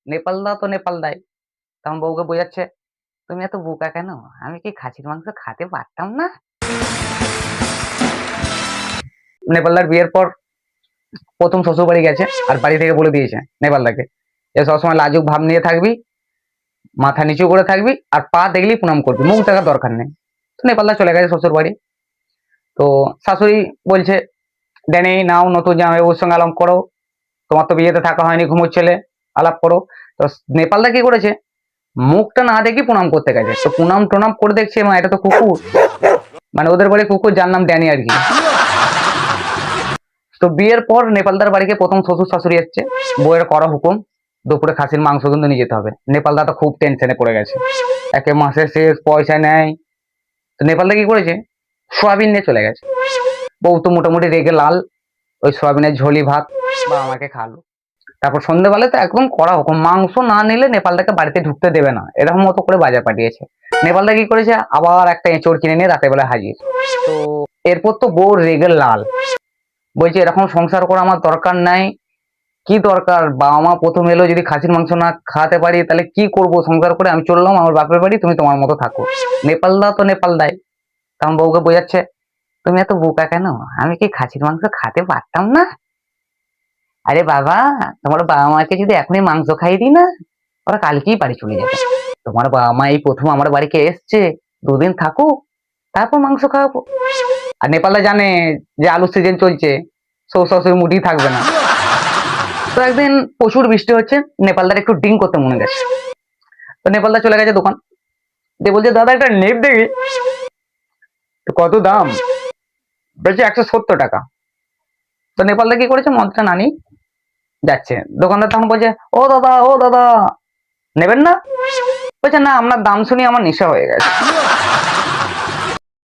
নেপাল দা তো নেপাল দাই। তখন বউকে বোঝাচ্ছে, তুমি এত বোকা কেন? আমি কি খাসির মাংস খেতে পারতাম না? নেপালদার বিয়ের পর প্রথম শ্বশুর বাড়ি গেছে, আর বাড়ি থেকে বলে দিয়েছে নেপালদাকে যে সবসময় লাজুক ভাব নিয়ে থাকবি, মাথা নিচু করে থাকবি, আর পা দেখলেই প্রণাম করবি, মুখ দেখার দরকার নেই। তো নেপালদা চলে গেছে শ্বশুর বাড়ি। তো শাশুড়ি বলছে, ড্যানি নাও, নতুন জামাইবাবুর সঙ্গে আলাপ করো, তোমার তো বিয়েতে থাকা হয়নি, ঘুমোচ্ছিলে, আলাপ করো। তো নেপালদা কি করেছে, মুখটা না দেখি প্রণাম করতে গেছে। তো প্রণাম টনাম করে দেখছে, মা এটা তো কুকুর, মানে ওদের বাড়ি কুকুর, যার নাম ড্যানি আর কি। তো বিয়ের পর নেপালদার বাড়িতে প্রথম শ্বশুর শাশুড়ি এসছে, বউয়ের করা হুকুম, দুপুরে খাসির মাংস কিন্তু নিয়ে যেতে হবে। নেপালদা তো খুব টেনশনে পড়ে গেছে, একে মাসের শেষ, পয়সা নেয়। তো নেপালদা কি করেছে, সোয়াবিন নিয়ে চলে গেছে। বউ তো মোটামুটি রেগে লাল, ওই সোয়াবিনের ঝোলি ভাত বা আমাকে খালো। তারপর সন্ধ্যেবেলা তো একদম কড়া হুকুম, মাংস না নিলে নেপালদাকে বাড়িতে ঢুকতে দেবে না, এরকম মতো করে বাজার পাঠিয়েছে। নেপালদা কি করেছে, আবার একটা এঁচড় কিনে নিয়ে রাতের বেলা হাজির। তো এরপর তো বউ রেগে লাল, বলছে এরকম সংসার করা আমার দরকার নাই। কি দরকার, বাবা মা প্রথম এলো, যদি খাসির মাংস না খাওয়াতে পারি তাহলে কি করব সংসার করে, আমি চললাম আমার বাপের বাড়ি, তুমি তোমার মতো থাকো। নেপালদা তো নেপাল দাই। তখন বউকে বোঝাচ্ছে, তুমি এত বোকা কেন? আমি কি খাসির মাংস খেতে পারতাম না? আরে বাবা, তোমার বাবা মাকে যদি এখনই মাংস খাইয়ে দিই না, ওরা কালকেই বাড়ি চলে যাবে। তোমার বাবা মা এই প্রথম আমার বাড়িতে এসছে, দুদিন থাকুক, তারপর মাংস খাওয়াবো। আর নেপালদা জানে যে আলুর সিজন চলছে, শ্বশুর শাশুড়ি মুডই থাকবে না। তো একদিন প্রচুর বৃষ্টি হচ্ছে, নেপালদার একটু ডিং করতে মনে গেছে। তো নেপালদা চলে গেছে দোকান, দিয়ে বলছে, দাদা একটা নেপ দেখি। তো কত দাম? বলছে 170 টাকা। তো নেপালদা কি করেছে, মদটা নানি যাচ্ছে। দোকানদার তখন বলছে, ও দাদা, ও দাদা, নেবেন না? বলছে, না, আপনার দাম শুনি আমার নেশা হয়ে গেছে।